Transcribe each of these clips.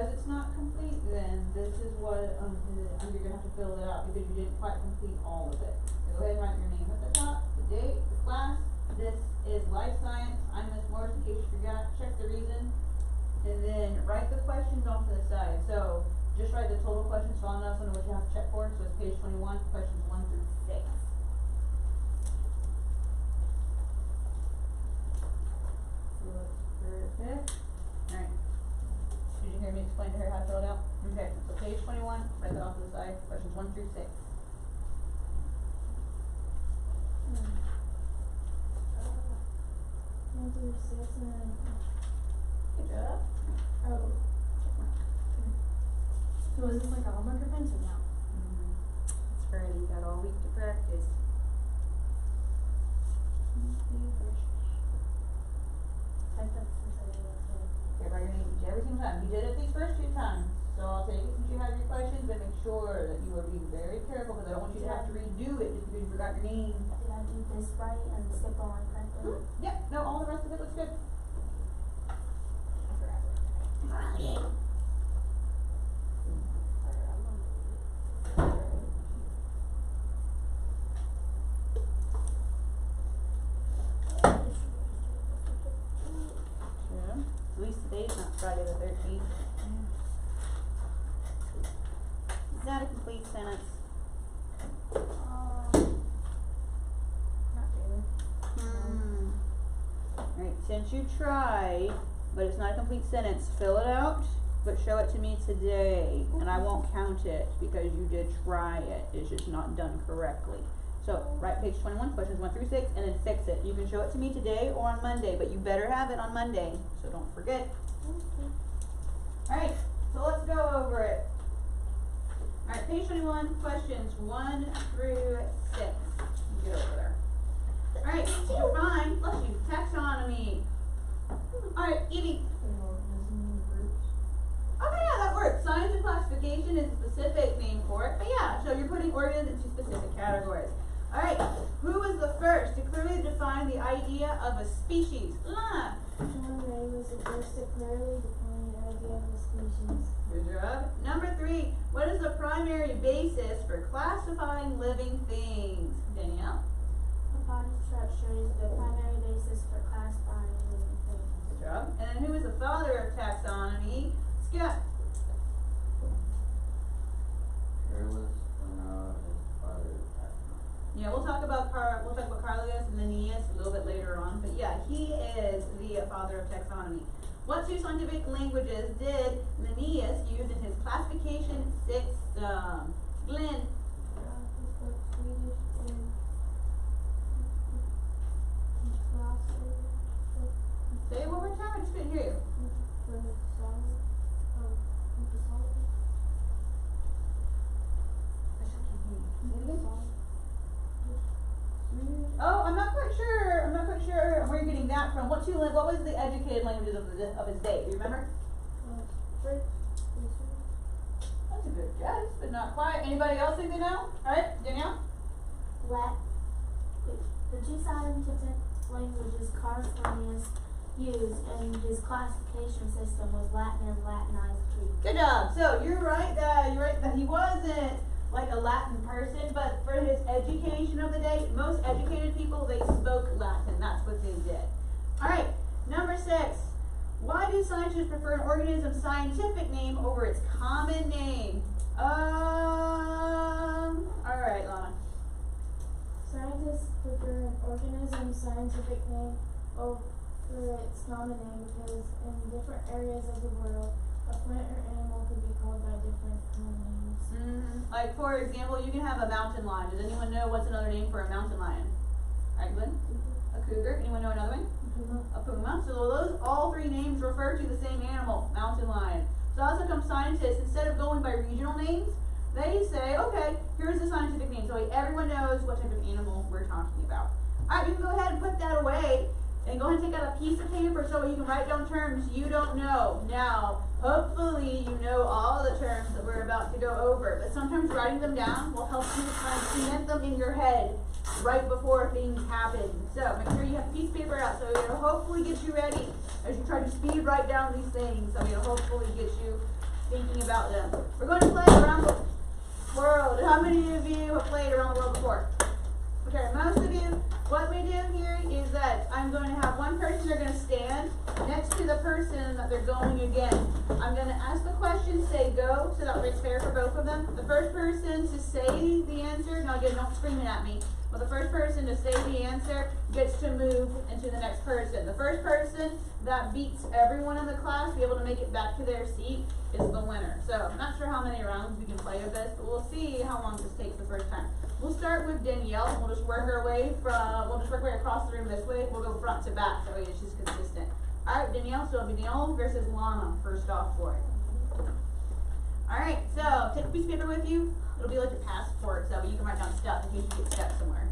because it's not complete, then this is what, you're gonna have to fill it out because you didn't quite complete all of it. So go ahead and write your name at the top, the date, the class. This is life science. I'm Miss Morse in case you forgot. Check the reason. And then write the questions off to the side. So just write the total questions so I'll know what you have to check for. So it's page 21, questions 1 through 6. Looks perfect. Alright. Did you hear me explain to her how to fill it out? Okay, so page 21, write that off to the side, questions 1 through 6. 1 through 6 and then. Good job. Oh. So is this like a homework or pencil now? It's Friday, you got all week to practice. Okay, write your name every single time. You did it these first 2 times. So I'll take it since you have your questions, but make sure that you are being very careful because I don't want you to have to redo it just because you forgot your name. Did I do this right and skip all my correctly? Yep, no, all the rest of it looks good. At least today's not Friday the 13th. Is that a complete sentence? Not really. Alright, since you tried, but it's not a complete sentence, fill it out, but show it to me today, and I won't count it because you did try it. It's just not done correctly. So, write page 21, questions 1 through 6, and then fix it. You can show it to me today or on Monday, but you better have it on Monday, so don't forget. Alright, so let's go over it. Alright, page 21, questions 1 through 6. Get over there. Alright, define, bless you, taxonomy. Alright, Evie. Okay, yeah, that works. Science and classification is a specific name for it, but yeah, so you're putting organisms into specific categories. Alright, who was the first to clearly define the idea of a species? Lana. John Ray was the first to clearly define the idea of a species. Good job. Number 3, what is the primary basis for classifying living things? Danielle. The body structure is the primary basis for classifying living things. Good job. And then who is the father of taxonomy? Scott. Careless, his father of taxonomy. Yeah, we'll talk about Carlinus and Linnaeus a little bit later on, but yeah, he is the father of taxonomy. What 2 scientific languages did Linnaeus use in his classification system? Glenn. Swedish and Say it one more time, I just couldn't hear you. Oh, I'm not quite sure where you're getting that from. What was the educated languages of his day? Do you remember? That's a good guess, but not quite. Anybody else think they know? Alright, Danielle? The 2 scientific languages Carlinus used in his classification system was Latin and Latinized Greek. Good job. So you're right that he wasn't like a Latin person, but for his education of the day, most educated people, they spoke Latin. That's what they did. Alright, number 6. Why do scientists prefer an organism's scientific name over its common name? Alright, Lana. Scientists prefer an organism's scientific name over its common name because in different areas of the world, a plant or animal could be called by different common names. Like, for example, you can have a mountain lion. Does anyone know what's another name for a mountain lion? Alright, Glenn? A cougar. Anyone know another one? A puma. So those all 3 names refer to the same animal, mountain lion. So that's how come scientists, instead of going by regional names, they say, okay, here's the scientific name, so everyone knows what type of animal we're talking about. Alright, you can go ahead and put that away, and go ahead and take out a piece of paper so you can write down terms you don't know. Now, hopefully you know all the terms that we're about to go over, but sometimes writing them down will help you to kind of cement them in your head right before things happen. So make sure you have a piece of paper out so it'll hopefully get you ready as you try to speed write down these things. So it'll hopefully get you thinking about them. We're going to play around the world. How many of you have played around the world before? Okay, most of you. What we do here is that I'm going to have one person, they're going to stand next to the person that they're going against. I'm going to ask the question, say go, so that way it's fair for both of them. The first person to say the answer, now again, don't scream it at me, but the first person to say the answer gets to move into the next person. The first person that beats everyone in the class, be able to make it back to their seat, is the winner. So I'm not sure how many rounds we can play of this, but we'll see how long this takes the first time. We'll start with Danielle. We'll just work our way across the room this way. We'll go front to back, that way it's just consistent. Alright, Danielle, so it'll be Danielle versus Lana first off for it. Alright, so take a piece of paper with you. It'll be like a passport, so you can write down stuff in case you get stuck somewhere.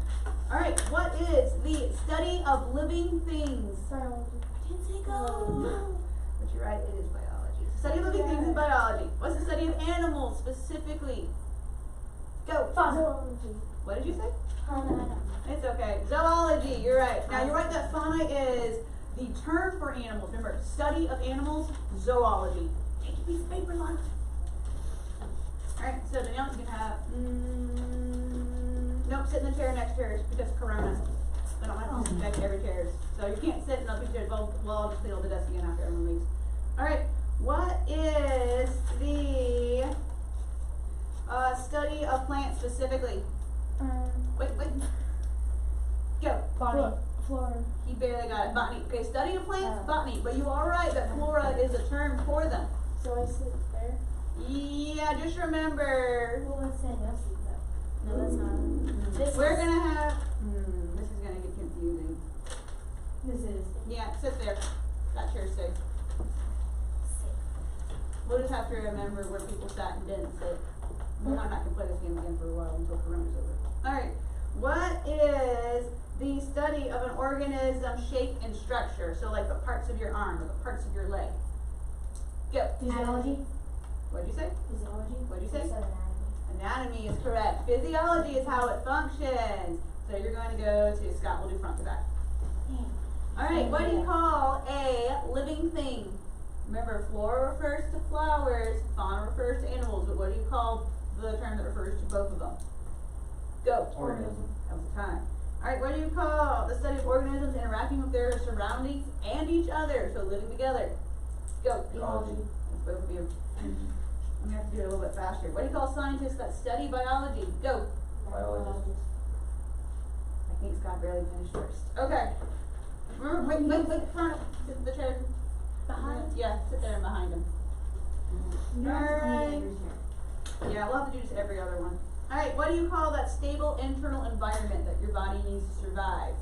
Alright, what is the study of living things? Biology. Didn't say go. But you're right, it is biology. Study of living things is biology. What's the study of animals specifically? Go. Zoology. What did you say? Fauna. It's okay. Zoology, you're right. Now you're right that fauna is the term for animals. Remember, study of animals, zoology. Take a piece of paper, Lana. Alright, so Danielle, you can have, nope, sit in the chair next to hers because Corona. I don't want to disinfect every chair. So you can't sit in other chairs. Well, I'll just clean all the desk again after everyone leaves. Alright, what is the study of plants specifically? Wait. Go. Botany. Flora. He barely got it. Botany. Okay, study of plants, botany. But you are right that flora is a term for them. So I sit there. Yeah, just remember. Well, let's say no seat though. No, that's not. This We're is, gonna have. This is gonna get confusing. This is. Yeah, sit there. That chair's safe. We'll just have to remember where people sat and didn't sit. We might not can play this game again for a while until Corona's over. Alright, what is the study of an organism shape and structure? So like the parts of your arm or the parts of your leg. Go. Physiology. What'd you say? Physiology. What'd you say? Said anatomy. Anatomy is correct. Physiology is how it functions. So you're going to go to Scott, we'll do front to back. Alright, what do you call a living thing? Remember, flora refers to flowers, fauna refers to animals, but what do you call the term that refers to both of them? Go. Organism. That was the time. Alright, what do you call the study of organisms interacting with their surroundings and each other, so living together? Go. Ecology. That's both of you. I'm gonna have to do it a little bit faster. What do you call scientists that study biology? Go. Biologist. I think Scott barely finished first. Okay. Remember, wait, front, sit in the chair. Behind? Yeah, sit there and behind him. Alright. Yeah, we'll have to do just every other one. Alright, what do you call that stable internal environment that your body needs to survive?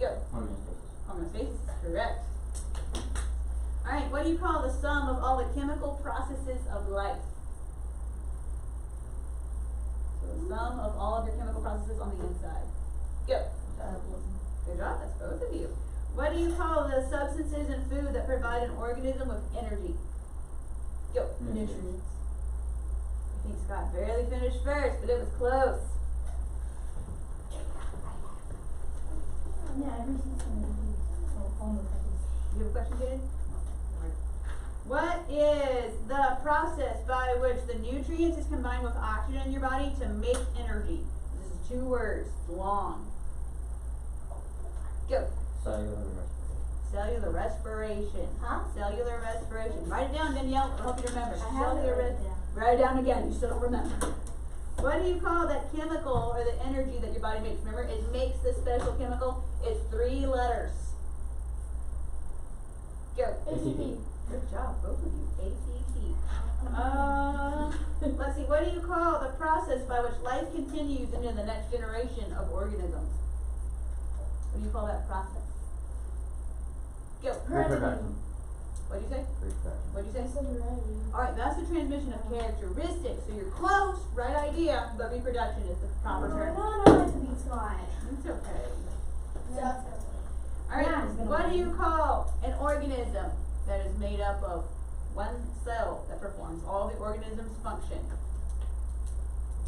Go. Homeostasis. Homeostasis is correct. Alright, what do you call the sum of all the chemical processes of life? So the sum of all of your chemical processes on the inside. Go. Good job, that's both of you. What do you call the substances in food that provide an organism with energy? Go. Nutrients. I think Scott barely finished first, but it was close. Yeah, everything's gonna be almost like this. You have a question, Jaden? What is the process by which the nutrients is combined with oxygen in your body to make energy? This is 2 words, long. Go. Cellular respiration. Cellular respiration. Huh? Cellular respiration. Write it down, Danielle. I hope you remember. I have Cellular it written down. Write it down again. You still don't remember. What do you call that chemical or the energy that your body makes? Remember, it makes this special chemical. It's 3 letters. Go. ATP. Good job, both of you. ATP. Let's see. What do you call the process by which life continues into the next generation of organisms? What do you call that process? Go. Reproduction. What'd you say? Reproduction. What'd you say? I said heredity. Alright, that's the transmission of characteristics. So you're close, right idea, but reproduction is the proper term. No, I have to beat Scott. It's okay. Yeah. Alright, Yeah, it's been what a do you call an organism that is made up of one cell that performs all the organism's function?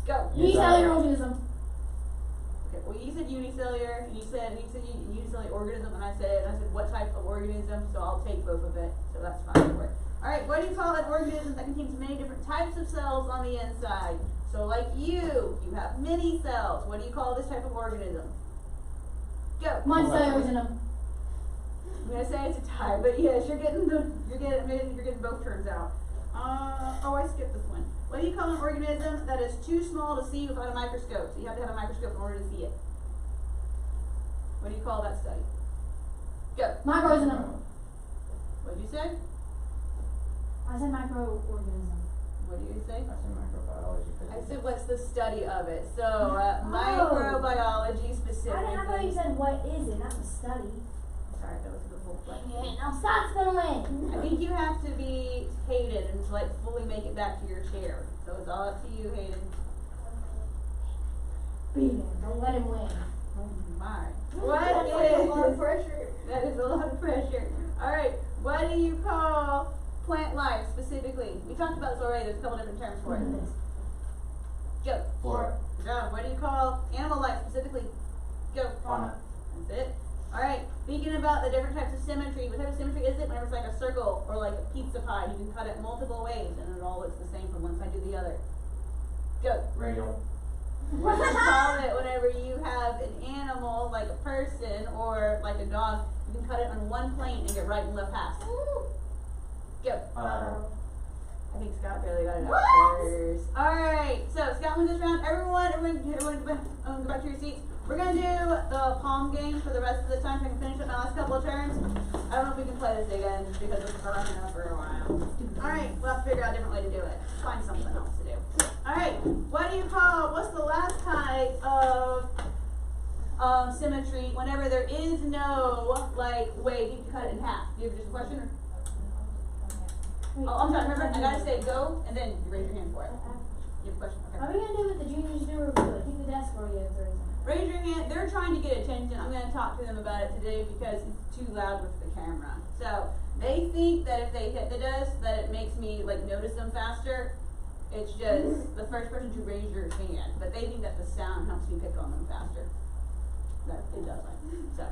Go. Unicellular organism. Okay, well you said unicellular, and you said unicellular organism, and I said what type of organism, so I'll take both of it, so that's fine. Alright, what do you call an organism that contains many different types of cells on the inside? So like you have many cells. What do you call this type of organism? Go. Monocellular. I'm gonna say it's a tie, but yes, you're getting both terms out. I skipped this one. What do you call an organism that is too small to see without a microscope? So you have to have a microscope in order to see it. What do you call that study? Go. Microorganism. What did you say? I said microorganism. What do you say? I said microbiology. I said what's the study of it? So microbiology specifically. I thought you said what is it, not the study. Sorry, that was a good whole question. Yeah, now Scott's gonna win. I think you have to be Hayden and like fully make it back to your chair. So it's all up to you, Hayden. Beat him. Don't let him win. Oh my. That's like a lot of pressure. That is a lot of pressure. Alright, what do you call plant life specifically? We talked about this already, there's a couple different terms for it. Go. Flora. Good job. What do you call animal life specifically? Go. Fauna. That's it. Alright, thinking about the different types of symmetry. What type of symmetry is it? Whenever it's like a circle or like a pizza pie, you can cut it multiple ways and it all looks the same from one side to the other. Go. Radial. What do you call it whenever you have an animal, like a person or like a dog, you can cut it on one plane and get right and left halves. Go. I think Scott barely got it out first. Alright, so Scott wins this round. Everyone go back to your seats. We're gonna do the palm game for the rest of the time so I can finish up my last couple of turns. I don't know if we can play this again because this is running out for a while. Alright, we'll have to figure out a different way to do it. Find something else to do. Alright, what's the last type of symmetry whenever there is no like way you can cut it in half? Do you have just a question? Or? I'm sorry, remember, I gotta say go and then you raise your hand for it. You have a question? Okay. Are we gonna do what the juniors do or do it? Keep the desk or you have to raise it? Raise your hand. They're trying to get attention. I'm going to talk to them about it today because it's too loud with the camera. So they think that if they hit the desk, that it makes me like notice them faster. It's just the first person to raise your hand, but they think that the sound helps me pick on them faster. That it doesn't. So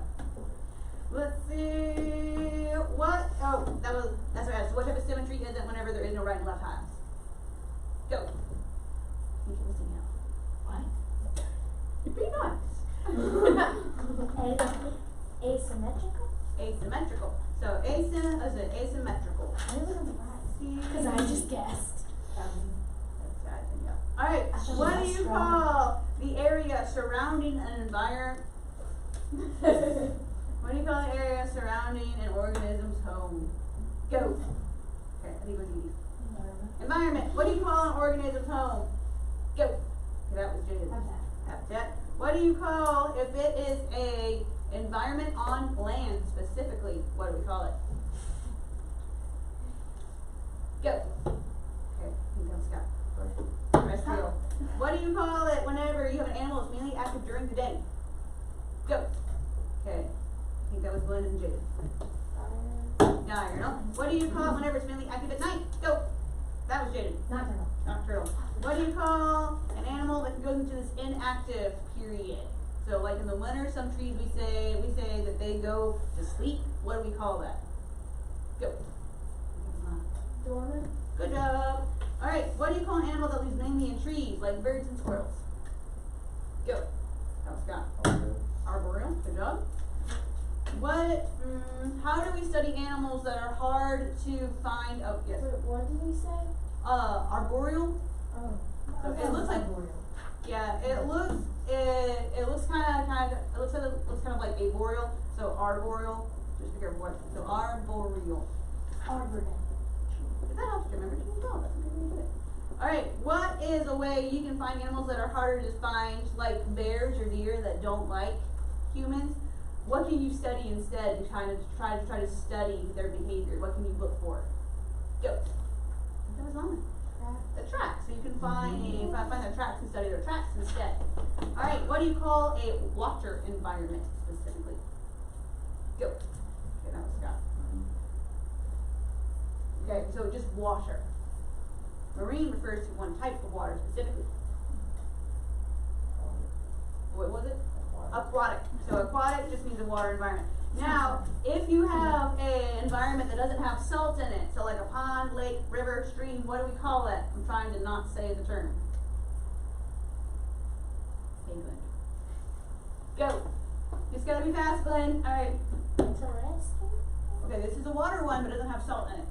let's see. That's what I asked. So what type of symmetry is it whenever there is no right and left halves? Go. You can listen now. What? Be nice. Asymmetrical? Asymmetrical. So asymmetrical. I wasn't surprised. Because I just guessed. Alright, what do you call the area surrounding an environment? What do you call the area surrounding an organism's home? Go. Okay, I think it was easy. Environment. What do you call an organism's home? Go. Okay, that was Jaden. Habitat. What do you call if it is a environment on land specifically? What do we call it? Go. Okay, you go, Scott. Terrestrial. What do you call it whenever you have an animal that's mainly active during the day? Go. Okay. I think that was Glenn and Jaden. Diurnal. What do you call it whenever it's mainly active at night? Go. That was Jaden. Nocturnal. Nocturnal. What do you call an animal that goes into this inactive period? So like in the winter, some trees we say that they go to sleep. What do we call that? Go. Dormant. Good job. Alright, what do you call an animal that lives mainly in trees, like birds and squirrels? Go. That was Scott. Arboreal. Good job. How do we study animals that are hard to find? Oh, yes. Wait, what did he say? Arboreal. Oh. So it looks like, yeah, it looks kind of like arboreal. So arboreal. Just be careful what. So arboreal. Arbornet. If that helps you remember, you can go. That's a good way to do it. Alright, what is a way you can find animals that are harder to find, like bears or deer that don't like humans? What can you study instead to try to study their behavior? What can you look for? Go. That was on it. The tracks. So you can find their tracks and study their tracks instead. Alright, what do you call a water environment specifically? Go. Okay, that was Scott. Okay, so just water. Marine refers to one type of water specifically. What was it? Aquatic. So aquatic just means a water environment. Now, if you have an environment that doesn't have salt in it, so like a pond, lake, river, stream, what do we call it? I'm trying to not say the term. England. Go. It's gotta be fast, Glenn. Alright. Terrestrial? Okay, this is a water one, but it doesn't have salt in it.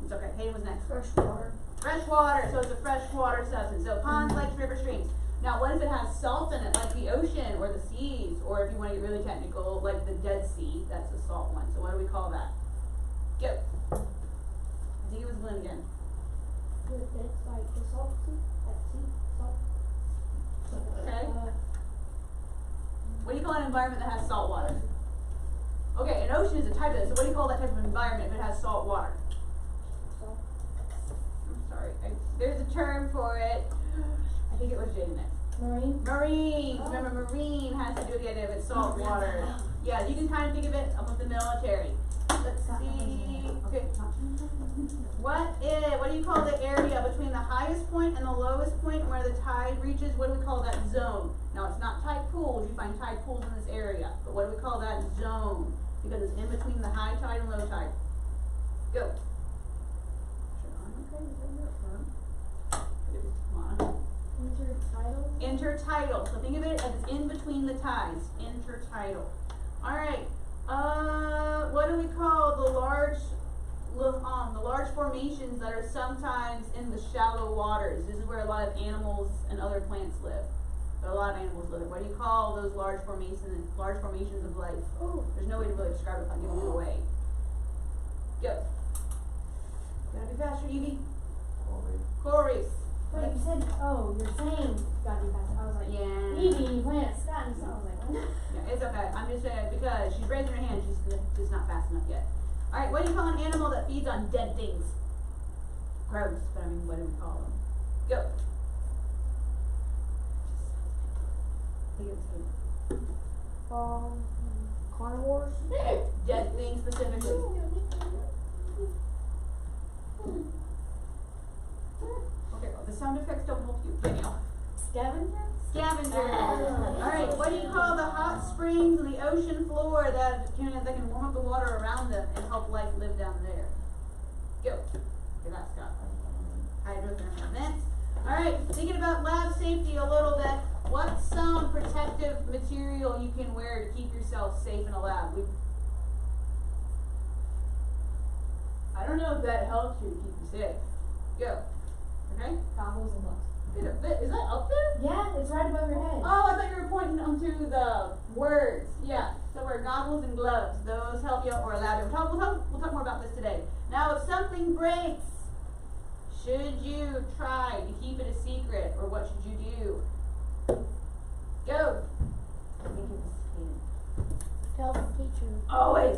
It's okay. Hayden was next. Freshwater. Fresh water, so it's a freshwater substance. So ponds, lakes, rivers, streams. Now, what if it has salt in it, like the ocean or the seas, or if you want to get really technical, like the Dead Sea? That's a salt one. So what do we call that? Go. I think it was Glenn again. It's like the salt sea, like sea salt. Okay. What do you call an environment that has salt water? Okay, an ocean is a type of it. So what do you call that type of environment if it has salt water? Salt. I'm sorry. There's a term for it. I think it was Jaden next. Marine. Marine. Remember, marine has to do with the idea of it's salt water. Yeah, you can kind of think of it up with the military. Let's see. Okay. What do you call the area between the highest point and the lowest point where the tide reaches? What do we call that zone? Now, it's not tide pools. You find tide pools in this area. But what do we call that zone? Because it's in between the high tide and low tide. Go. Intertidal. Intertidal. So think of it as in between the tides. Intertidal. Alright. What do we call the large formations that are sometimes in the shallow waters? This is where a lot of animals and other plants live. But a lot of animals live. What do you call those large formations of life? Oh. There's no way to really describe it without giving it away. Go. Gotta be faster, Evie. Coral reefs. Wait, you said, you're saying gotta be fast. I was like, Yeah. Evie, you playing at Scott, so I was like, what? Yeah, it's okay. I'm just saying because she's raising her hand, she's just not fast enough yet. Alright, what do you call an animal that feeds on dead things? Gross, but I mean, what do we call them? Go. Carnivores? Dead things specifically. Okay, well, the sound effects don't help you, Danielle. Scavenger? Scavenger. Alright, what do you call the hot springs and the ocean floor that can warm up the water around them and help life live down there? Go. Okay, that's got hydrothermal. Alright, thinking about lab safety a little bit. What's some protective material you can wear to keep yourself safe in a lab? I don't know if that helps you to keep you safe. Go. Okay? Goggles and gloves. Is that up there? Yeah, it's right above your head. Oh, I thought you were pointing onto the words. Yeah. So wear goggles and gloves. Those help you or allow you. We'll talk more about this today. Now, if something breaks, should you try to keep it a secret, or what should you do? Go. I think it was Hayden. Tell the teacher. Always.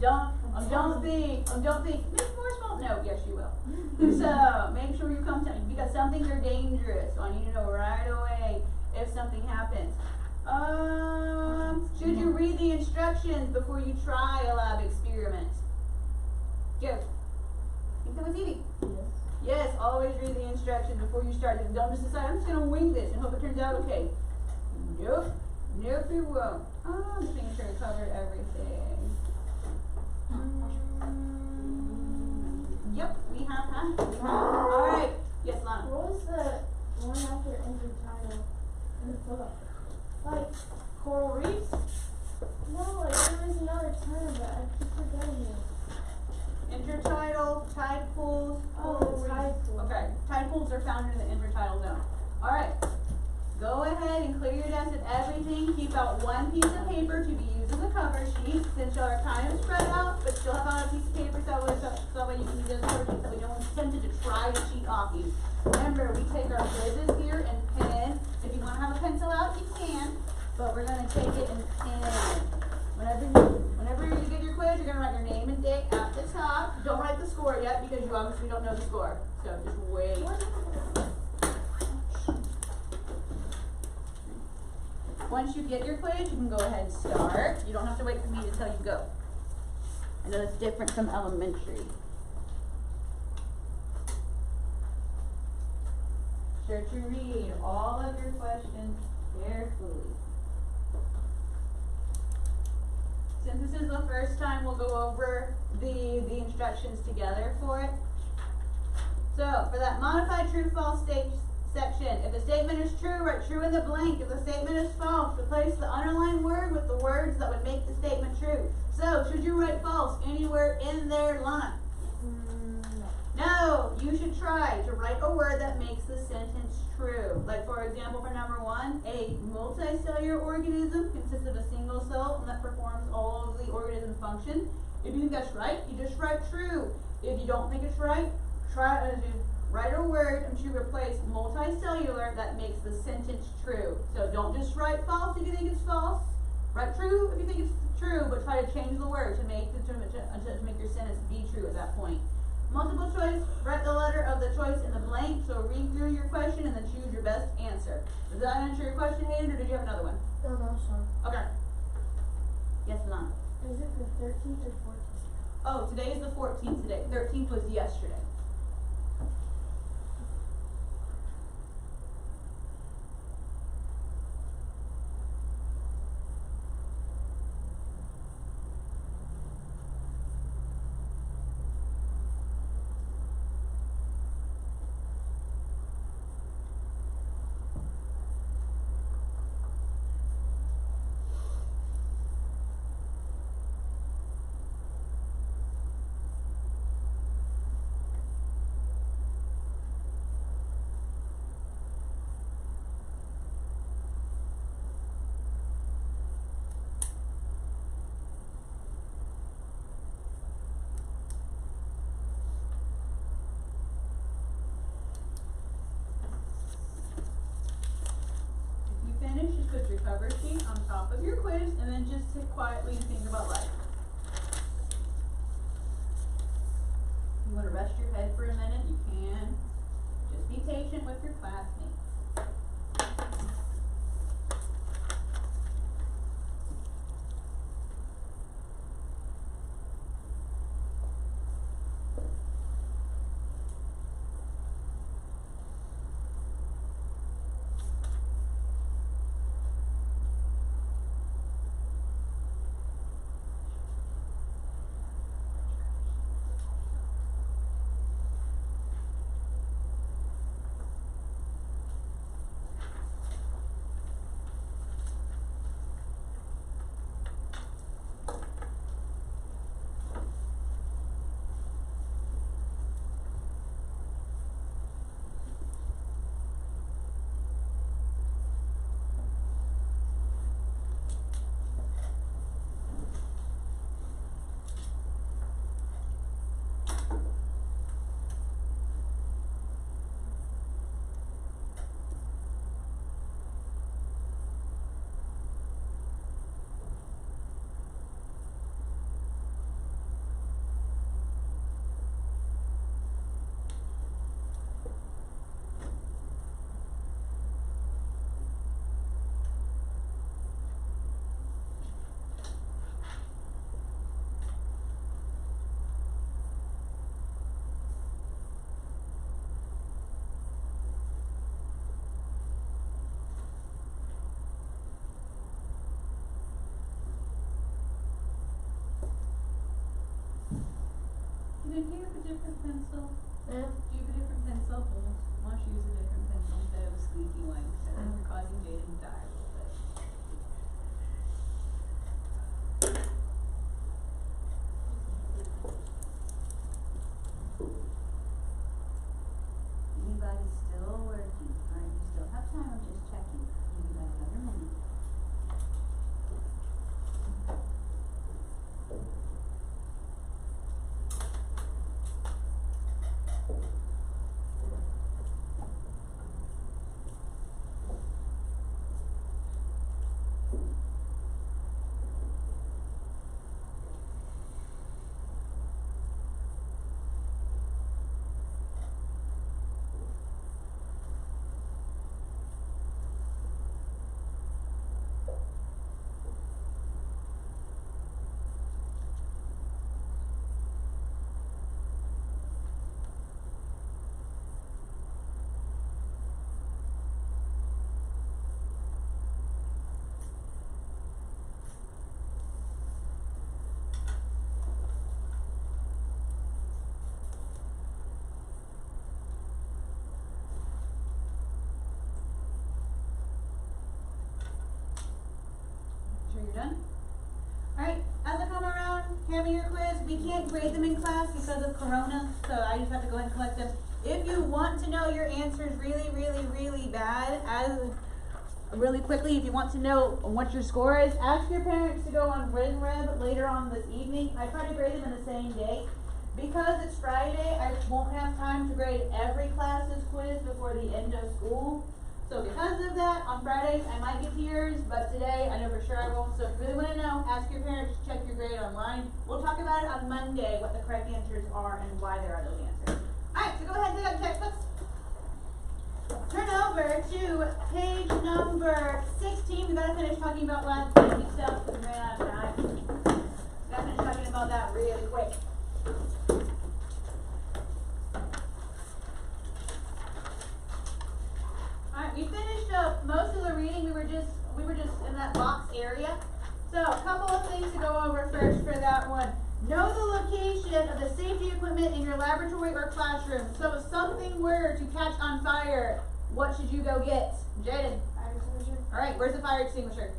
Don't think. Miss Morse won't know. Yes, she will. So make sure you come to me because some things are dangerous. So I need to know right away if something happens. Should you read the instructions before you try a lab experiment? Go. I think that was easy. Yes. Yes, always read the instructions before you start. Don't just decide, I'm just going to wing this and hope it turns out okay. Nope. Nope, you won't. I'm just making sure I covered everything. Yep, we have that. Alright. Yes, Lana. What was the one after intertidal in the book? Like, Coral reefs? no, like there was another term, but I keep forgetting it. Intertidal, tide pools, coral reefs. Tide pool. Okay, tide pools are found in the intertidal zone. Alright. Go ahead and clear your desk of everything. Keep out one piece of paper to be used as a cover sheet since y'all are kind of spread out, but still have out a piece of paper so that way you can use it as a cover sheet so we don't want tempted to try to cheat off you. Remember, we take our quizzes here in pen. If you want to have a pencil out, you can, but we're going to take it in pen. Whenever you get your quiz, you're going to write your name and date at the top. Don't write the score yet because you obviously don't know the score. So just wait. Once you get your quiz, you can go ahead and start. You don't have to wait for me to tell you go. I know it's different from elementary. Sure to read all of your questions carefully. Since this is the first time, we'll go over the instructions together for it. So, for that modified true-false section, if the statement is true, write true in the blank. If the statement is false, replace the underlined word with the words that would make the statement true. So, should you write false anywhere in their line? No, you should try to write a word that makes the sentence true. Like, for example, for number 1, a multicellular organism consists of a single cell and that performs all of the organism function. If you think that's right, you just write true. If you don't think it's right, write a word to replace multicellular that makes the sentence true. So don't just write false if you think it's false. Write true if you think it's true, but try to change the word to make your sentence be true at that point. Multiple choice, write the letter of the choice in the blank, so read through your question and then choose your best answer. Does that answer your question, Hayden, or did you have another one? No, sorry. Okay. Yes, Lana. Is it the 13th or 14th? Oh, today is the 14th today. 13th was yesterday. Just put your cover sheet on top of your quiz and then just sit quietly and think about life. You want to rest your head for a minute, you can. Just be patient with your classmates. Do you have a different pencil? Yeah. Do you have a different pencil? Why don't you use a different pencil instead of a squeaky one? Because you're causing Jaden to die a little bit. Anybody still working? Alright, you still have time, I'm just checking. Give you about another minute. hand me your quiz. We can't grade them in class because of Corona, so I just have to go ahead and collect them. If you want to know your answers really bad, really quickly, if you want to know what your score is, ask your parents to go on RenReb later on this evening. I try to grade them in the same day. Because it's Friday, I won't have time to grade every class's quiz before the end of school. So because of that, on Fridays I might get to yours, but today I know for sure I won't. So if you really want to know, ask your parents to check your grade online. We'll talk about it on Monday, what the correct answers are and why there are those answers. Alright, so go ahead and take out your textbooks. Turn over to page number 16. We gotta finish talking about last week stuff because we ran out of time. We gotta finish talking about that really quick. Alright, we finished up most of the reading. We were just in that box area. So a couple of things to go over first for that one. Know the location of the safety equipment in your laboratory or classroom. So if something were to catch on fire, what should you go get? Jaden. Fire extinguisher. Alright, where's the fire extinguisher?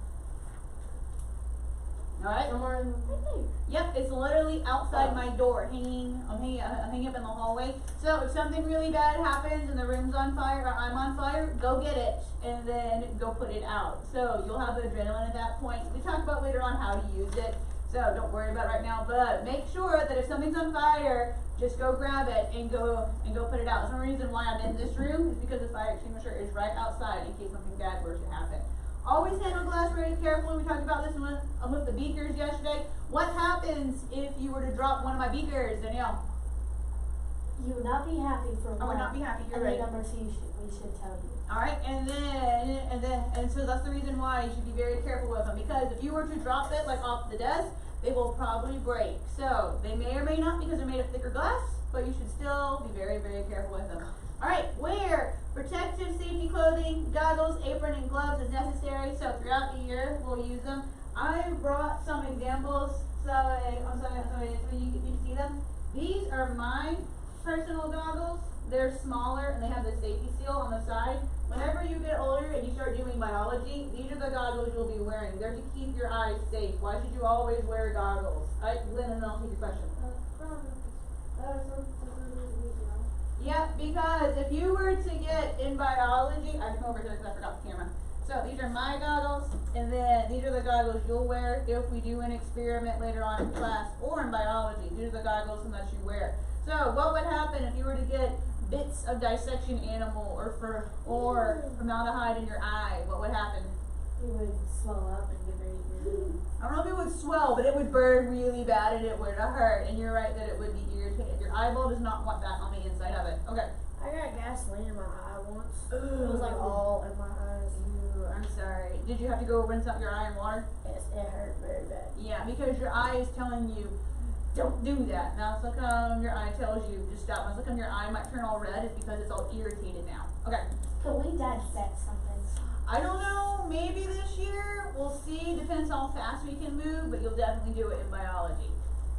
Alright. Somewhere in the building. Yep, it's literally outside my door, hanging up in the hallway. So if something really bad happens and the room's on fire or I'm on fire, go get it and then go put it out. So you'll have adrenaline at that point. We talk about later on how to use it, so don't worry about it right now. But make sure that if something's on fire, just go grab it and go put it out. Some reason why I'm in this room is because the fire extinguisher is right outside in case something bad were to happen. Always handle glass very carefully. We talked about this with the beakers yesterday. What happens if you were to drop one of my beakers, Danielle? You would not be happy for a I while. would not be happy. You're And right. the number two we should tell you. All right, and so that's the reason why you should be very careful with them, because if you were to drop it like off the desk, they will probably break. So they may or may not because they're made of thicker glass, but you should still be very careful with them. All right, wear protective safety clothing, goggles, apron, and gloves as necessary. So throughout the year, we'll use them. I brought some examples, so you can see them. These are my personal goggles. They're smaller and they have the safety seal on the side. Whenever you get older and you start doing biology, these are the goggles you'll be wearing. They're to keep your eyes safe. Why should you always wear goggles? All right, Lynn, and then I'll take your question. Yeah, because if you were to get in biology, I come over here because I forgot the camera. So these are my goggles, and then these are the goggles you'll wear if we do an experiment later on in class or in biology. These are the goggles that you wear. So what would happen if you were to get bits of dissection animal or formaldehyde in your eye? What would happen? You would swell up and get ready to do. I don't know if it would swell, but it would burn really bad and it would hurt. And you're right that it would be irritated. Your eyeball does not want that on the inside of it. Okay. I got gasoline in my eye once. Ooh. It was like all in my eyes. Ooh, I'm sorry. Did you have to go rinse out your eye in water? Yes, it hurt very bad. Yeah, because your eye is telling you, don't do that. Now, so come your eye tells you, just stop. Now, so come your eye might turn all red, it's because it's all irritated now. Okay. Could we dissect something? I don't know, maybe this year, we'll see. Depends how fast we can move, but you'll definitely do it in biology.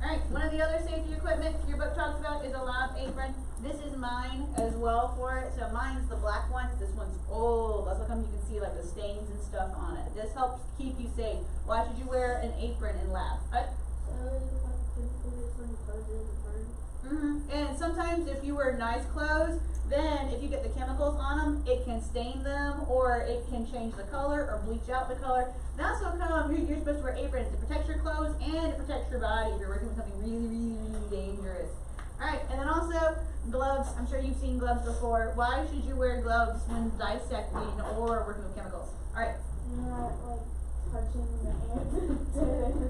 Alright, one of the other safety equipment your book talks about is a lab apron. This is mine as well for it. So mine's the black one. This one's old. That's how come you can see like the stains and stuff on it. This helps keep you safe. Why should you wear an apron in lab? Right? And sometimes if you wear nice clothes, then if you get the chemicals on them, it can stain them or it can change the color or bleach out the color. That's how come you're supposed to wear aprons to protect your clothes and to protect your body if you're working with something really dangerous. Alright, and then also gloves. I'm sure you've seen gloves before. Why should you wear gloves when dissecting or working with chemicals? Alright. Not like touching the animal.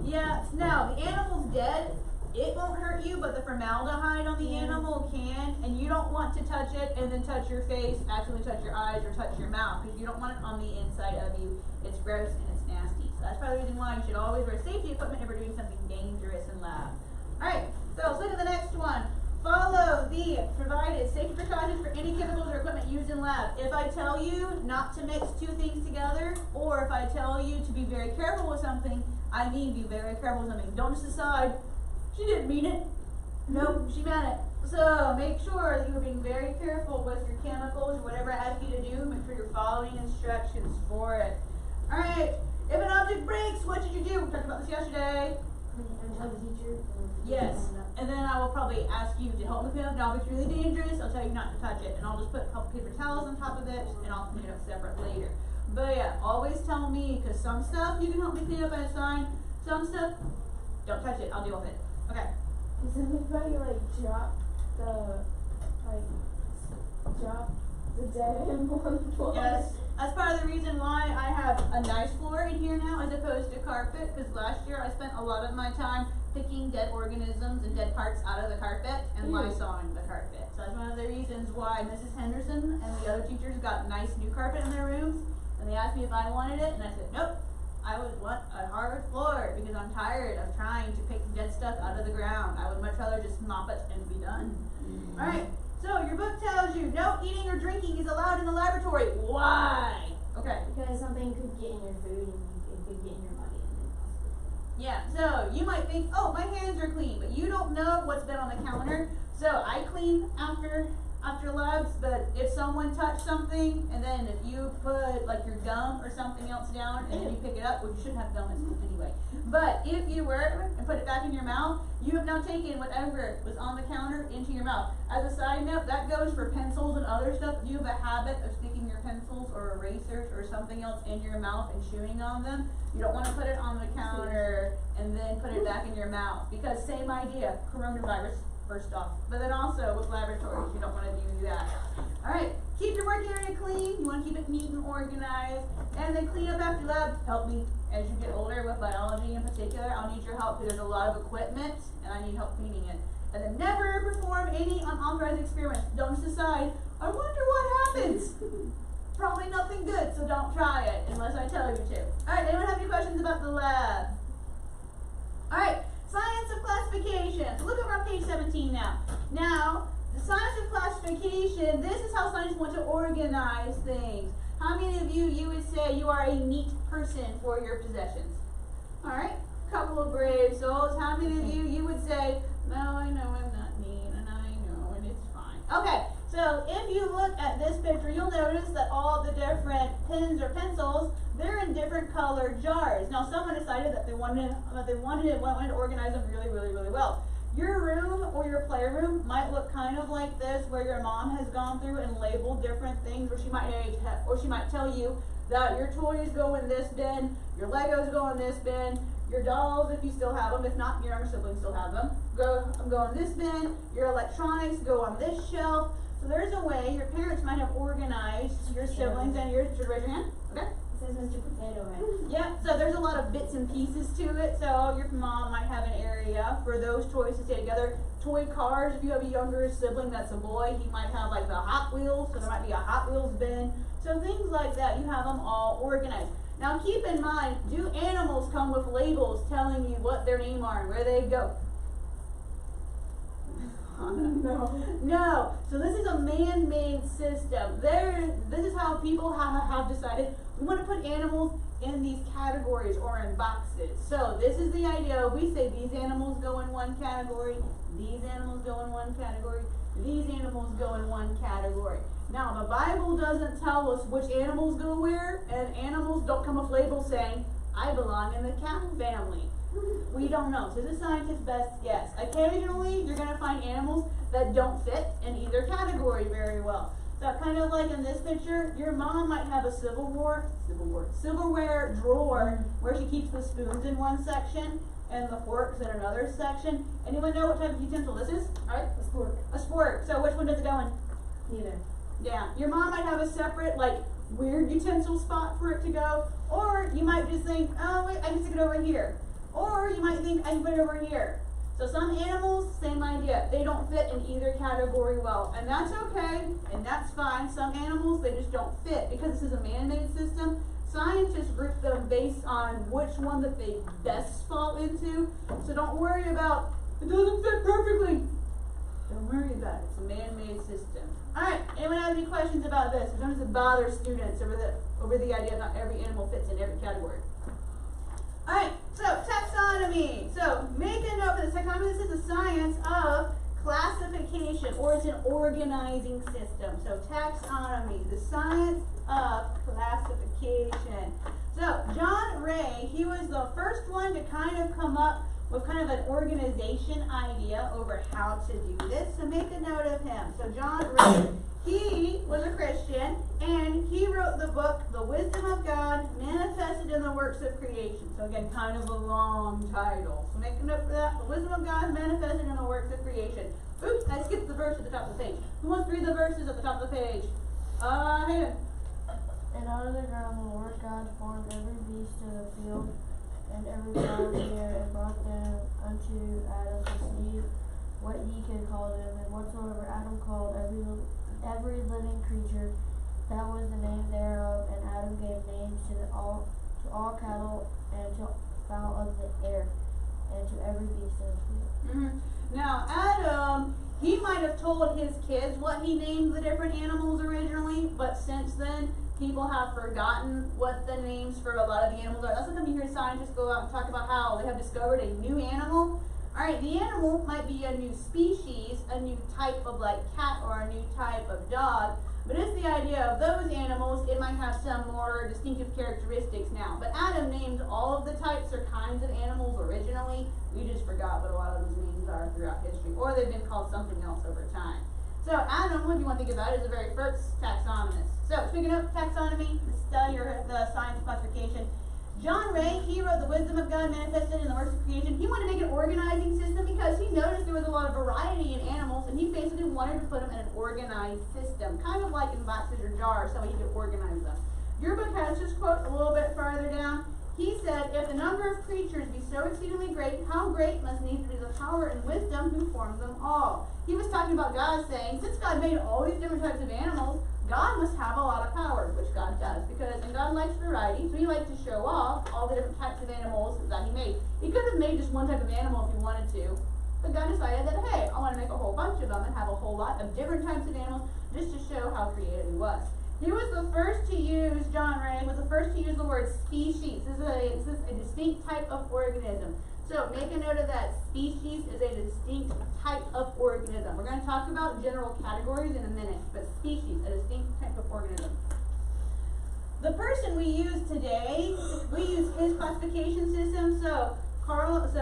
Yeah, no, the animal's dead. It won't hurt you, but the formaldehyde on the animal can, and you don't want to touch it and then touch your face, actually touch your eyes or touch your mouth, because you don't want it on the inside of you. It's gross and it's nasty. So that's probably the reason why you should always wear safety equipment if you're doing something dangerous in lab. Alright, so let's look at the next one. Follow the provided safety precautions for any chemicals or equipment used in lab. If I tell you not to mix two things together, or if I tell you to be very careful with something, I mean be very careful with something. Don't just decide, she didn't mean it. Nope, she meant it. So make sure that you're being very careful with your chemicals, whatever I ask you to do, make sure you're following instructions for it. Alright, if an object breaks, what should you do? We talked about this yesterday. And tell the teacher. Yes, and then I will probably ask you to help me clean up. Now, if it's really dangerous, I'll tell you not to touch it, and I'll just put a couple paper towels on top of it, and I'll clean it up separate later. But yeah, always tell me, because some stuff you can help me clean up and it's fine. Some stuff, don't touch it, I'll deal with it. Okay. Does anybody like drop the dead animal on the floor? Yes, that's part of the reason why I have a nice floor in here now as opposed to carpet, because last year I spent a lot of my time picking dead organisms and dead parts out of the carpet and lysoling the carpet. So that's one of the reasons why Mrs. Henderson and the other teachers got nice new carpet in their rooms, and they asked me if I wanted it, and I said, nope, I would want a hard floor because I'm tired of trying to pick dead stuff out of the ground. I would much rather just mop it and be done. Alright, so your book tells you no eating or drinking is allowed in the laboratory. Why? Okay. Because something could get in your food and it could get in your body and then possibly. Yeah, so you might think, oh, my hands are clean, but you don't know what's been on the counter. So I clean after labs, but if someone touched something, and then if you put like your gum or something else down, and then you pick it up, well, you shouldn't have gum anyway. But if you were and put it back in your mouth, you have now taken whatever was on the counter into your mouth. As a side note, that goes for pencils and other stuff. If you have a habit of sticking your pencils or erasers or something else in your mouth and chewing on them, you don't want to put it on the counter and then put it back in your mouth, because same idea, coronavirus. First off, but then also with laboratories, you don't want to do that. Alright, keep your work area clean. You want to keep it neat and organized. And then clean up after lab. Help me as you get older with biology in particular. I'll need your help because there's a lot of equipment and I need help cleaning it. And then never perform any unauthorized experiments. Don't just decide, I wonder what happens. Probably nothing good, so don't try it unless I tell you to. Alright, anyone have any questions about the lab? Alright. Science of classification. So look over on page 17 now. Now, the science of classification, this is how scientists want to organize things. How many of you would say you are a neat person for your possessions? Alright, couple of brave souls. How many of you would say, no, I know I'm not neat, and I know, and it's fine. Okay, so if you look at this picture, you'll notice that all the different pens or pencils, they're in different colored jars. Now, someone decided that they wanted to organize them really, really, really well. Your room or your playroom might look kind of like this, where your mom has gone through and labeled different things, or she might tell you that your toys go in this bin, your Legos go in this bin, your dolls, if you still have them, if not, your younger siblings still have them, go in this bin, your electronics go on this shelf. So there's a way your parents might have organized your siblings and yours. Should raise your hand? Okay. It says Mr. Potato Head. Yeah, so there's a lot of bits and pieces to it. So your mom might have an area for those toys to stay together. Toy cars, if you have a younger sibling that's a boy, he might have like the Hot Wheels, so there might be a Hot Wheels bin. So things like that, you have them all organized. Now keep in mind, do animals come with labels telling you what their name are and where they go? No. No. So this is a man-made system. This is how people have decided we want to put animals in these categories or in boxes. So this is the idea. We say these animals go in one category, these animals go in one category, these animals go in one category. Now the Bible doesn't tell us which animals go where, and animals don't come with labels saying, I belong in the cat family. We don't know. So this is scientist's best guess. Occasionally, you're going to find animals that don't fit in either category very well. So kind of like in this picture, your mom might have a silverware drawer where she keeps the spoons in one section and the forks in another section. Anyone know what type of utensil this is? All right, A spork. a spork. So which one does it go in? Neither. Yeah, your mom might have a separate, like, weird utensil spot for it to go. Or you might just think, oh, wait, I can stick it over here. Or you might think, I can put it over here. So some animals, same idea. They don't fit in either category well. And that's okay, and that's fine. Some animals, they just don't fit. Because this is a man-made system, scientists group them based on which one that they best fall into. So don't worry about, it doesn't fit perfectly. Don't worry about it. It's a man-made system. Alright, anyone have any questions about this? Or does it bother students over the idea that not every animal fits in every category? Alright, so taxonomy. So make a note for this. Taxonomy, this is the science of classification, or it's an organizing system. So taxonomy, the science of classification. So John Ray, he was the first one to kind of come up with kind of an organization idea over how to do this. So make a note of him. So John Ray, he was a Christian, and he wrote the book, The Wisdom of God Manifested in the Works of Creation. So again, kind of a long title. So make a note for that. The Wisdom of God Manifested in the Works of Creation. Oops, I skipped the verse at the top of the page. Who wants to read the verses at the top of the page? Hayden. And out of the ground the Lord God formed every beast of the field and every fowl of the air, and brought them unto Adam to see what he could call them. And whatsoever Adam called every living creature, that was the name thereof. And Adam gave names to all cattle, and to fowl of the air, and to every beast of the field. Mm-hmm. Now, Adam, he might have told his kids what he named the different animals originally, but since then, people have forgotten what the names for a lot of the animals are. That's sometimes you hear scientists go out and talk about how they have discovered a new animal. Alright, the animal might be a new species, a new type of like cat or a new type of dog, but it's the idea of those animals, it might have some more distinctive characteristics now. But Adam named all of the types or kinds of animals originally. We just forgot what a lot of those names are throughout history, or they've been called something else over time. So Adam, what you want to think about, is the very first taxonomist. So speaking of taxonomy, the study or the science classification, John Ray, he wrote The Wisdom of God Manifested in the Works of Creation. He wanted to make an organizing system because he noticed there was a lot of variety in animals, and he basically wanted to put them in an organized system, kind of like in boxes or jars, so he could organize them. Your book has this quote a little bit farther down. He said, if the number of creatures be so exceedingly great, how great must needs be the power and wisdom who formed them all. He was talking about God saying, since God made all these different types of animals, God must have a lot of power, which God does, and God likes variety, so he likes to show off all the different types of animals that he made. He could have made just one type of animal if he wanted to, but God decided that, hey, I want to make a whole bunch of them and have a whole lot of different types of animals just to show how creative he was. He was the first to use, John Ray was the first to use the word species. This is a distinct type of organism. So make a note of that. Species is a distinct type of organism. We're going to talk about general categories in a minute, but species, a distinct type of organism. The person we use today, we use his classification system. So Carlos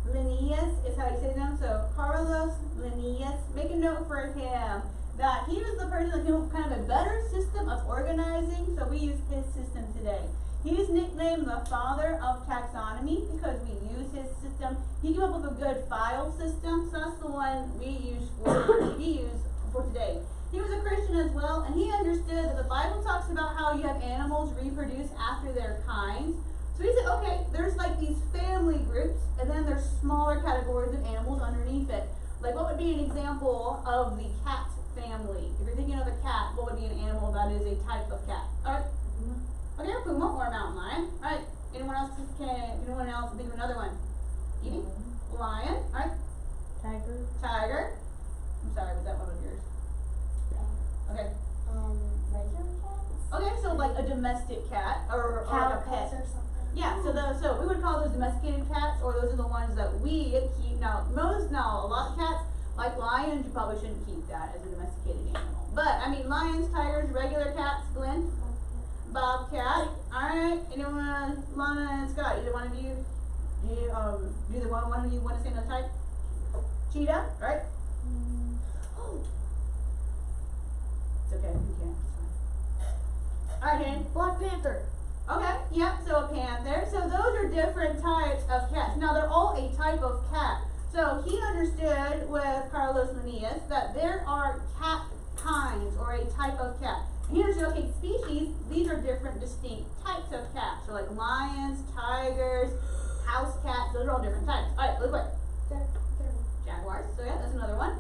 Linnaeus is how you say them. So Carlos Linnaeus, make a note for him that he was the person that came up with kind of a better system of organizing, so we use his system today. He's nicknamed the father of taxonomy because we use his system. He came up with a good file system, so that's the one we use for today. He was a Christian as well, and he understood that the Bible talks about how you have animals reproduce after their kinds. So he said, okay, there's like these family groups, and then there's smaller categories of animals underneath it. Like what would be an example of the cat family? If you're thinking of a cat, what would be an animal that is a type of cat? Alright. Okay, a puma or a mountain lion. Alright. Anyone else think of another one? Evie? Lion. Alright. Tiger. I'm sorry, was that one of yours? Okay. Regular cats? Okay, so like a domestic cat or like a pet. Or something. Yeah, so we would call those domesticated cats, or those are the ones that we keep. Now, a lot of cats, like lions, you probably shouldn't keep that as a domesticated animal. But, I mean, lions, tigers, regular cats, Glenn? Bobcat. Alright, anyone, Lana and Scott, either one of you, either one of you want to say another type? Cheetah, right? It's okay, you can't, it's fine. Alright, Hayden. Black Panther. Okay, yep, so a panther. So those are different types of cats. Now, they're all a type of cat. So he understood with Carlos Linnaeus that there are cat kinds or a type of cat. And he understood, okay, species, these are different distinct types of cats. So like lions, tigers, house cats, those are all different types. All right, look what? Jaguars. So yeah, that's another one.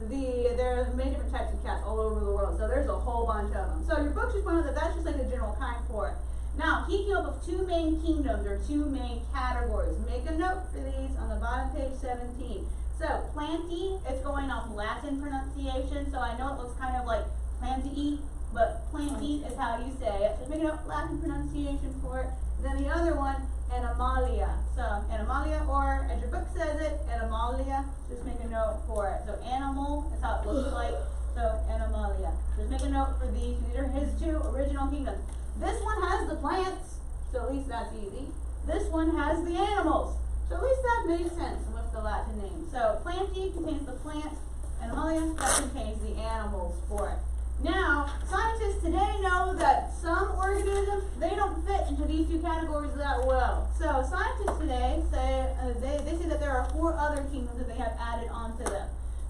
There are many different types of cats all over the world. So there's a whole bunch of them. So your book just pointed out that that's just like a general kind for it. Now, he came up with two main kingdoms, or two main categories. Make a note for these on the bottom page 17. So, plantae, it's going off Latin pronunciation, so I know it looks kind of like plantae, but plantae is how you say it. Just make a note, Latin pronunciation for it. Then the other one, animalia. So, animalia, or as your book says it, animalia, just make a note for it. So, animal is how it looks like, so animalia. Just make a note for these. These are his two original kingdoms. This one has the plants, so at least that's easy. This one has the animals. So at least that makes sense with the Latin name. So Plantae contains the plants, and Animalia, that contains the animals for it. Now, scientists today know that some organisms, they don't fit into these two categories that well. So scientists today say, they say that there are 4 other kingdoms that they have added onto them.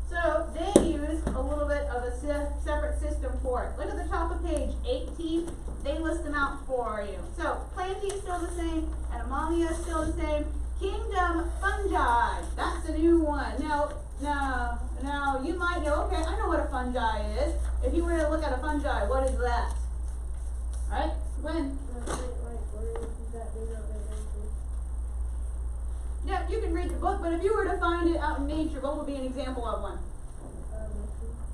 So they use a little bit of a separate system for it. Look at the top of page 18. They list them out for you. So Plantae is still the same, Animalia is still the same. Kingdom Fungi, that's a new one. Now you might know, okay, I know what a fungi is. If you were to look at a fungi, what is that? Alright, Glenn. Yeah, you can read the book, but if you were to find it out in nature, what would be an example of one?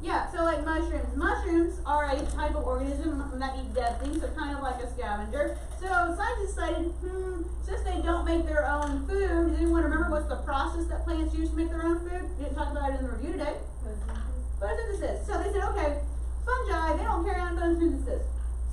Yeah, so like mushrooms. Mushrooms are a type of organism that eat dead things, so kind of like a scavenger. So scientists decided, since they don't make their own food, does anyone remember what's the process that plants use to make their own food? We didn't talk about it in the review today. Photosynthesis. So they said, okay, fungi, they don't carry on photosynthesis.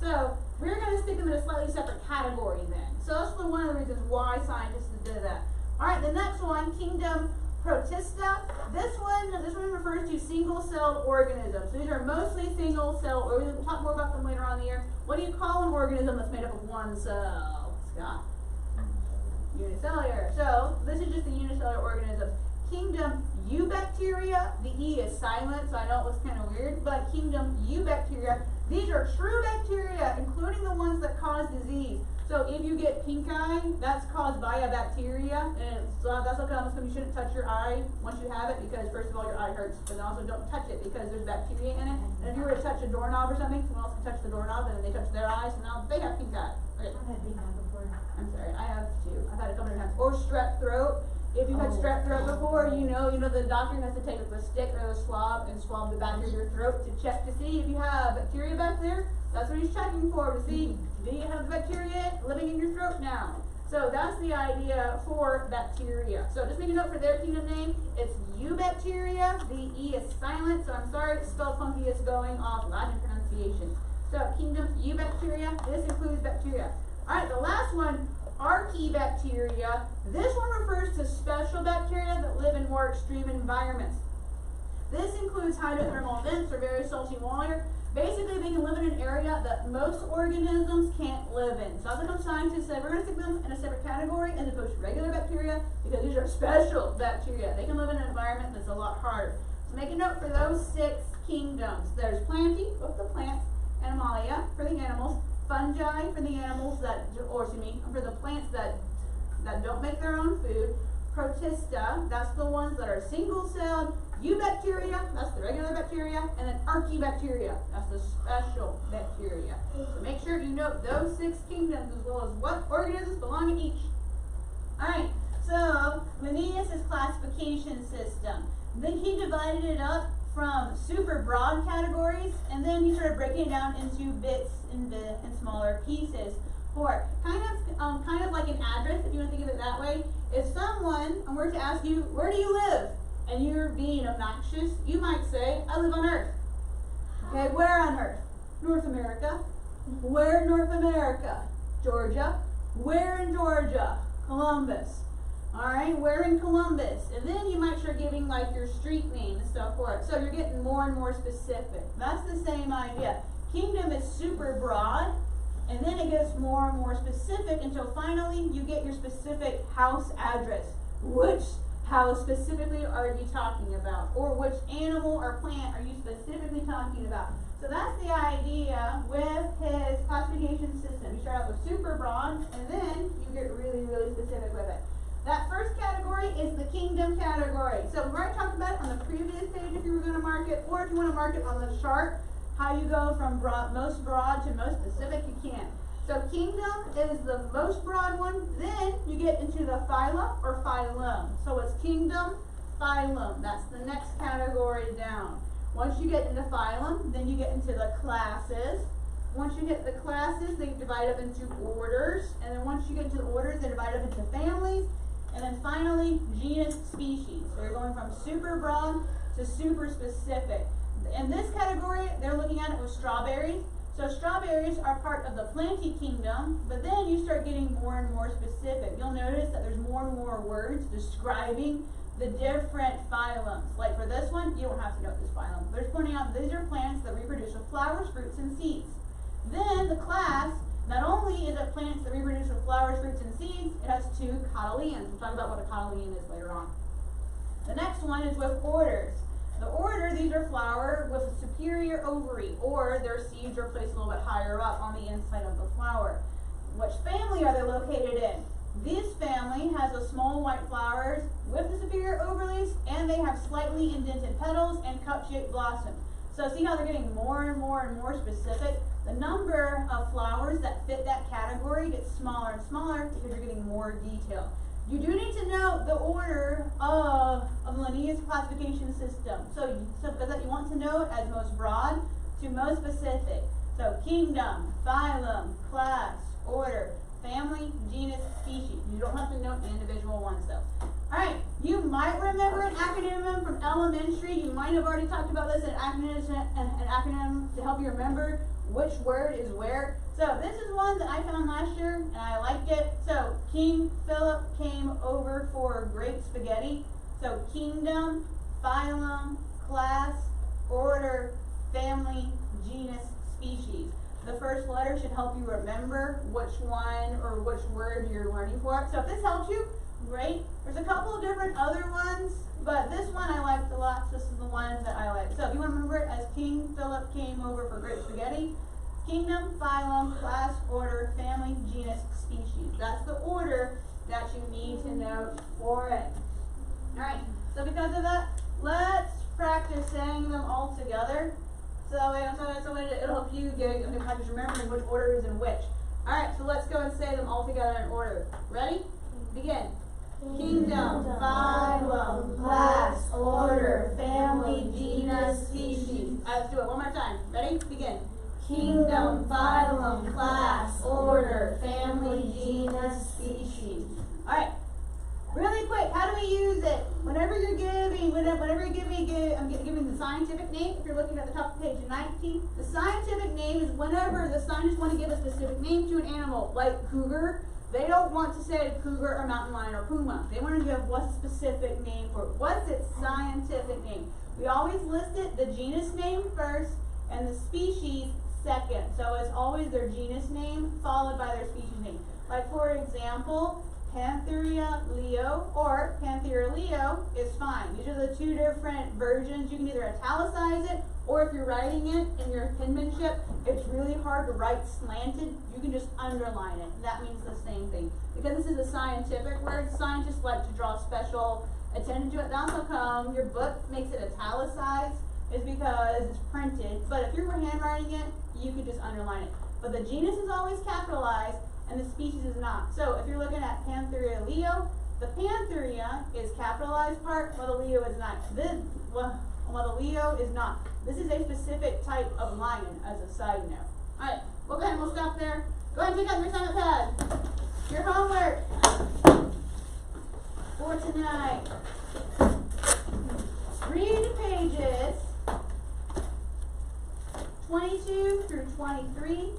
So we're going to stick them in a slightly separate category then. So that's one of the reasons why scientists did that. Alright, the next one, Kingdom Protista. This one refers to single-celled organisms. So these are mostly single-celled organisms. We'll talk more about them later on in the year. What do you call an organism that's made up of one cell? Scott? Unicellular. So this is just a unicellular organism. Kingdom Eubacteria. The E is silent, so I know it looks kind of weird, but Kingdom Eubacteria. These are true bacteria, including the ones that cause disease. So if you get pink eye, that's caused by a bacteria, and that's okay. You shouldn't touch your eye once you have it, because first of all your eye hurts, but also don't touch it because there's bacteria in it. And if you were to touch a doorknob or something, someone else can touch the doorknob and then they touch their eyes, and now they have pink eye. Okay. I've had pink eye before. I'm sorry, I have too. I've had it a couple of times. Or strep throat. If you've had strep throat before, you know the doctor has to take the stick or the swab and swab the back of your throat to check to see if you have bacteria back there. That's what he's checking for, to see, do you have the bacteria living in your throat now? So that's the idea for bacteria. So just make a note for their kingdom name. It's Eubacteria. The E is silent, so I'm sorry it's spelled funky. It's going off Latin pronunciation. So Kingdom Eubacteria. This includes bacteria. All right, the last one, Archaebacteria. This one refers to special bacteria that live in more extreme environments. This includes hydrothermal vents or very salty water. Basically, they can live in an area that most organisms can't live in. So as a scientist said, we're going to stick them in a separate category as opposed to regular bacteria, because these are special bacteria. They can live in an environment that's a lot harder. So make a note for those 6 kingdoms. There's Plantae, with the plants, Animalia, for the animals, fungi, for the animals that, or excuse me, for the plants that don't make their own food, Protista, that's the ones that are single-celled, Eubacteria, that's the regular bacteria, and then Archaebacteria, that's the special bacteria. So make sure you note those 6 kingdoms as well as what organisms belong in each. Alright, so Linnaeus' classification system. Then he divided it up from super broad categories, and then he started breaking it down into bits and smaller pieces. For kind of like an address, if you want to think of it that way. If someone were to ask you, where do you live? And you're being obnoxious, you might say, I live on Earth. Okay, where on Earth? North America. Where in North America? Georgia. Where in Georgia? Columbus. Alright, where in Columbus? And then you might start giving like your street name and stuff for it. So you're getting more and more specific. That's the same idea. Kingdom is super broad, and then it gets more and more specific until finally you get your specific house address. Which house specifically are you talking about? Or which animal or plant are you specifically talking about? So that's the idea with his classification system. You start out with super broad, and then you get really, really specific with it. That first category is the kingdom category. So we already talked about it on the previous page if you were going to mark it, or if you want to mark it on the chart, how you go from most broad to most specific you can. So kingdom is the most broad one. Then you get into the phyla or phylum. So it's kingdom, phylum. That's the next category down. Once you get into phylum, then you get into the classes. Once you hit the classes, they divide up into orders. And then once you get into the orders, they divide up into families. And then finally, genus, species. So you're going from super broad to super specific. In this category, they're looking at it with strawberries. So strawberries are part of the planty kingdom, but then you start getting more and more specific. You'll notice that there's more and more words describing the different phylums. Like for this one, you don't have to know this phylum. They're just pointing out these are plants that reproduce with flowers, fruits, and seeds. Then the class, not only is it plants that reproduce with flowers, fruits, and seeds, it has 2 cotyledons. We'll talk about what a cotyledon is later on. The next one is with orders. The order, these are flower with a superior ovary, or their seeds are placed a little bit higher up on the inside of the flower. Which family are they located in? This family has a small white flowers with the superior ovaries, and they have slightly indented petals and cup-shaped blossoms. So see how they're getting more and more and more specific? The number of flowers that fit that category gets smaller and smaller because you're getting more detail. You do need to know the order of Linnaeus classification system. So that you want to know it as most broad to most specific. So kingdom, phylum, class, order, family, genus, species. You don't have to know the individual ones though. Alright, you might remember an acronym from elementary. You might have already talked about this in an acronym to help you remember which word is where. So this is one that I found last year and I liked it. So King Philip came over for great spaghetti. So kingdom, phylum, class, order, family, genus, species. The first letter should help you remember which one or which word you're learning for. So if this helps you, great. There's a couple of different other ones, but this one I liked a lot. So this is the one that I like. So if you want to remember it as King Philip came over for great spaghetti, kingdom, phylum, class, order, family, genus, species. That's the order that you need to know for it. Alright, so because of that, let's practice saying them all together. So it'll help you practice remembering which order is in which. Alright, so let's go and say them all together in order. Ready? Begin. Kingdom, phylum, class, order, family, genus, species. Let's do it one more time. Ready? Begin. Kingdom, phylum, class, order, family, genus, species. Alright. Really quick, how do we use it? Whenever you're giving the scientific name, if you're looking at the top of page 19, the scientific name is whenever the scientists want to give a specific name to an animal, like cougar. They don't want to say cougar or mountain lion or puma. They want to give what's the specific name for it. What's its scientific name? We always list it, the genus name first, and the species second. So it's always their genus name followed by their species name. Like for example, Panthera leo or Panthera leo is fine. These are the 2 different versions. You can either italicize it, or if you're writing it in your penmanship, it's really hard to write slanted, you can just underline it. That means the same thing. Because this is a scientific word, scientists like to draw special attention to it. That's how come your book makes it italicized, is because it's printed. But if you're handwriting it, you could just underline it. But the genus is always capitalized, and the species is not. So if you're looking at Panthera leo, the Panthera is capitalized part, while the Leo is not. While the Leo is not. This is a specific type of lion, as a side note. Alright, we'll go ahead and we'll stop there. Go ahead and take out your assignment pad. Your homework for tonight. Read pages 22 through 23.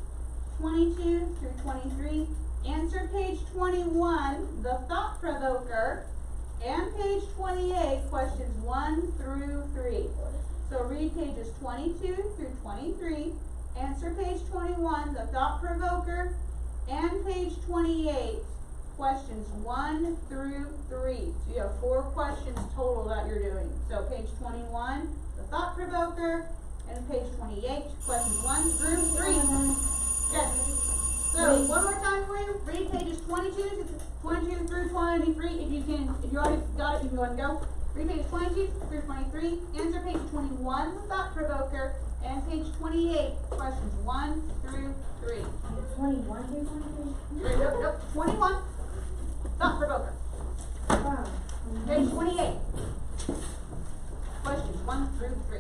22 through 23. Answer page 21, the thought provoker, and page 28, questions 1 through 3. So read pages 22 through 23, answer page 21, the thought provoker, and page 28, questions 1 through 3. So you have 4 questions total that you're doing. So page 21, the thought provoker, and page 28, questions 1 through 3. Yes. So one more time for you. Read pages 22 through 23. If you already got it, you can go ahead and go. Read pages 22 through 23. Answer page 21, the thought provoker, and page 28, questions 1 through 3. 21 through 23? Nope. 21, thought provoker. Wow. Page 28, questions 1 through 3.